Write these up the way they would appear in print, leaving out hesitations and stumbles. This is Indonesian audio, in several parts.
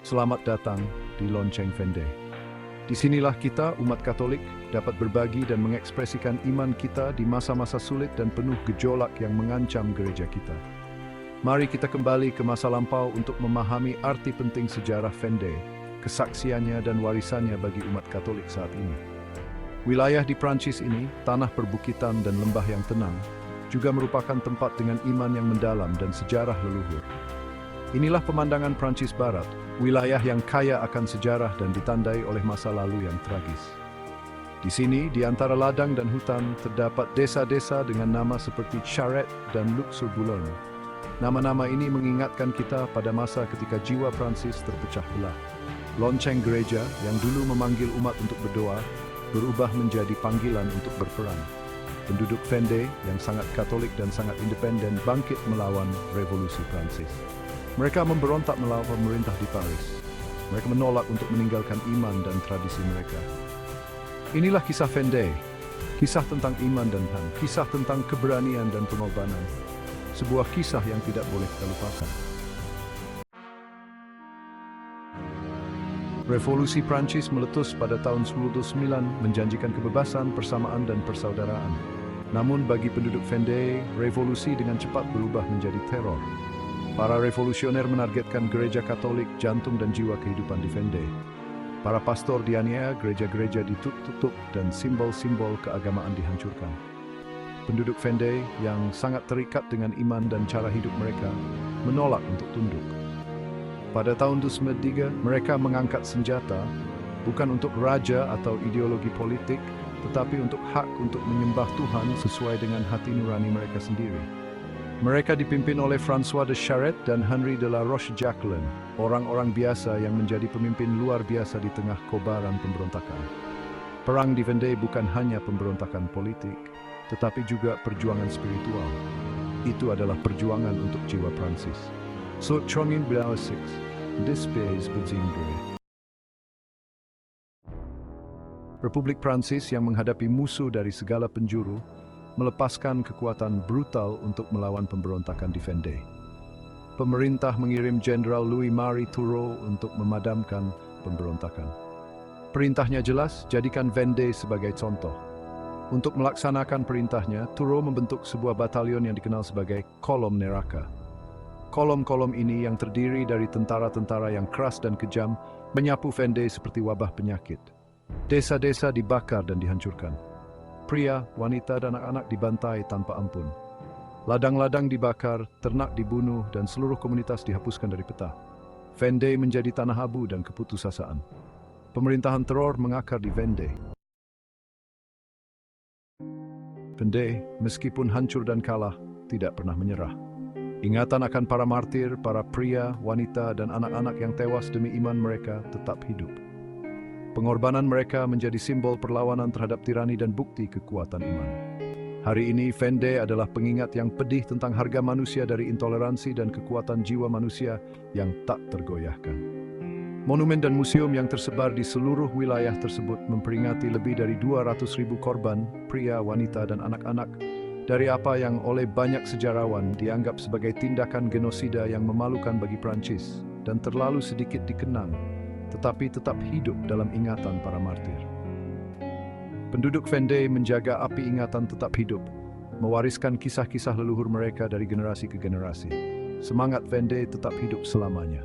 Selamat datang di Lonceng Vendée. Disinilah kita, umat Katolik, dapat berbagi dan mengekspresikan iman kita di masa-masa sulit dan penuh gejolak yang mengancam gereja kita. Mari kita kembali ke masa lampau untuk memahami arti penting sejarah Vendée, kesaksiannya dan warisannya bagi umat Katolik saat ini. Wilayah di Prancis ini, tanah perbukitan dan lembah yang tenang, juga merupakan tempat dengan iman yang mendalam dan sejarah leluhur. Inilah pemandangan Prancis Barat, wilayah yang kaya akan sejarah dan ditandai oleh masa lalu yang tragis. Di sini, di antara ladang dan hutan, terdapat desa-desa dengan nama seperti Charette dan Luc-sur-Boulogne. Nama-nama ini mengingatkan kita pada masa ketika jiwa Prancis terpecah belah. Lonceng gereja yang dulu memanggil umat untuk berdoa, berubah menjadi panggilan untuk berperang. Penduduk Vendée yang sangat Katolik dan sangat independen bangkit melawan revolusi Prancis. Mereka memberontak melawan pemerintah di Paris. Mereka menolak untuk meninggalkan iman dan tradisi mereka. Inilah kisah Vendée, kisah tentang iman dan Tuhan, kisah tentang keberanian dan pengorbanan. Sebuah kisah yang tidak boleh kita lupakan. Revolusi Prancis meletus pada tahun 1909 menjanjikan kebebasan, persamaan dan persaudaraan. Namun bagi penduduk Vendée, revolusi dengan cepat berubah menjadi teror. Para revolusioner menargetkan gereja Katolik, jantung dan jiwa kehidupan di Vendée. Para pastor dianiaya, gereja-gereja ditutup dan simbol-simbol keagamaan dihancurkan. Penduduk Vendée yang sangat terikat dengan iman dan cara hidup mereka menolak untuk tunduk. Pada tahun 2003, mereka mengangkat senjata bukan untuk raja atau ideologi politik, tetapi untuk hak untuk menyembah Tuhan sesuai dengan hati nurani mereka sendiri. Mereka dipimpin oleh François de Charette dan Henri de la Roche-Jacquelin, orang-orang biasa yang menjadi pemimpin luar biasa di tengah kobaran pemberontakan. Perang di Vendée bukan hanya pemberontakan politik, tetapi juga perjuangan spiritual. Itu adalah perjuangan untuk jiwa Prancis. So Chongin Blau 6, Dispes Bezingre. Republik Prancis yang menghadapi musuh dari segala penjuru, melepaskan kekuatan brutal untuk melawan pemberontakan di Vendée. Pemerintah mengirim Jenderal Louis-Marie Turreau untuk memadamkan pemberontakan. Perintahnya jelas, jadikan Vendée sebagai contoh. Untuk melaksanakan perintahnya, Turreau membentuk sebuah batalion yang dikenal sebagai Kolom Neraka. Kolom-kolom ini yang terdiri dari tentara-tentara yang keras dan kejam, menyapu Vendée seperti wabah penyakit. Desa-desa dibakar dan dihancurkan. Pria, wanita, dan anak-anak dibantai tanpa ampun. Ladang-ladang dibakar, ternak dibunuh, dan seluruh komunitas dihapuskan dari peta. Vendée menjadi tanah abu dan keputusasaan. Pemerintahan teror mengakar di Vendée. Vendée, meskipun hancur dan kalah, tidak pernah menyerah. Ingatan akan para martir, para pria, wanita, dan anak-anak yang tewas demi iman mereka tetap hidup. Pengorbanan mereka menjadi simbol perlawanan terhadap tirani dan bukti kekuatan iman. Hari ini, Vendée adalah pengingat yang pedih tentang harga manusia dari intoleransi dan kekuatan jiwa manusia yang tak tergoyahkan. Monumen dan museum yang tersebar di seluruh wilayah tersebut memperingati lebih dari 200.000 korban, pria, wanita, dan anak-anak, dari apa yang oleh banyak sejarawan dianggap sebagai tindakan genosida yang memalukan bagi Prancis dan terlalu sedikit dikenang, tetapi tetap hidup dalam ingatan para martir. Penduduk Vendée menjaga api ingatan tetap hidup, mewariskan kisah-kisah leluhur mereka dari generasi ke generasi. Semangat Vendée tetap hidup selamanya.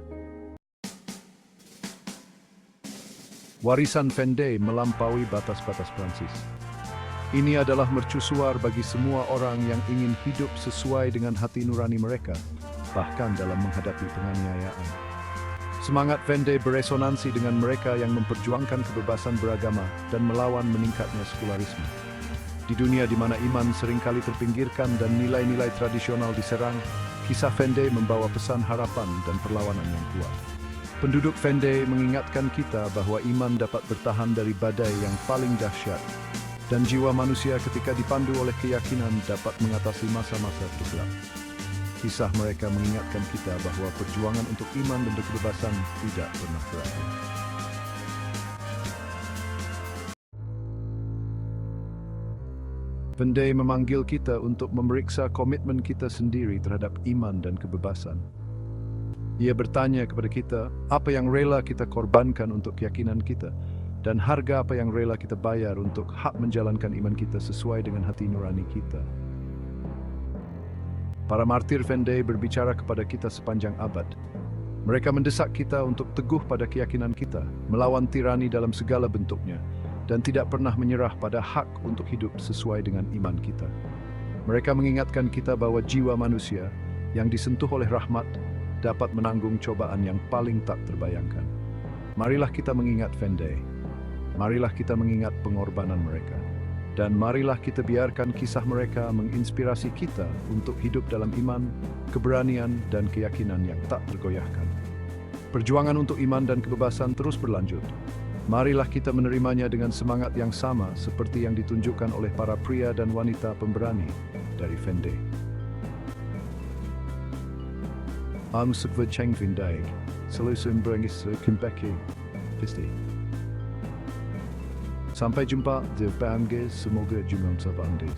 Warisan Vendée melampaui batas-batas Prancis. Ini adalah mercusuar bagi semua orang yang ingin hidup sesuai dengan hati nurani mereka, bahkan dalam menghadapi penganiayaan. Semangat Vendée beresonansi dengan mereka yang memperjuangkan kebebasan beragama dan melawan meningkatnya sekularisme. Di dunia di mana iman seringkali terpinggirkan dan nilai-nilai tradisional diserang, kisah Vendée membawa pesan harapan dan perlawanan yang kuat. Penduduk Vendée mengingatkan kita bahwa iman dapat bertahan dari badai yang paling dahsyat, dan jiwa manusia ketika dipandu oleh keyakinan dapat mengatasi masa-masa tergelap. Kisah mereka mengingatkan kita bahwa perjuangan untuk iman dan kebebasan tidak pernah berakhir. Vendée memanggil kita untuk memeriksa komitmen kita sendiri terhadap iman dan kebebasan. Ia bertanya kepada kita, apa yang rela kita korbankan untuk keyakinan kita, dan harga apa yang rela kita bayar untuk hak menjalankan iman kita sesuai dengan hati nurani kita. Para martir Vendée berbicara kepada kita sepanjang abad. Mereka mendesak kita untuk teguh pada keyakinan kita, melawan tirani dalam segala bentuknya, dan tidak pernah menyerah pada hak untuk hidup sesuai dengan iman kita. Mereka mengingatkan kita bahwa jiwa manusia yang disentuh oleh rahmat dapat menanggung cobaan yang paling tak terbayangkan. Marilah kita mengingat Vendée. Marilah kita mengingat pengorbanan mereka. Dan marilah kita biarkan kisah mereka menginspirasi kita untuk hidup dalam iman, keberanian, dan keyakinan yang tak tergoyahkan. Perjuangan untuk iman dan kebebasan terus berlanjut. Marilah kita menerimanya dengan semangat yang sama seperti yang ditunjukkan oleh para pria dan wanita pemberani dari Vendée. Ang Sukva Cheng Vendée, Selusum Berengis Kimbeki, Pisti. Sampai jumpa di Bangis, semoga jumlah sabandis.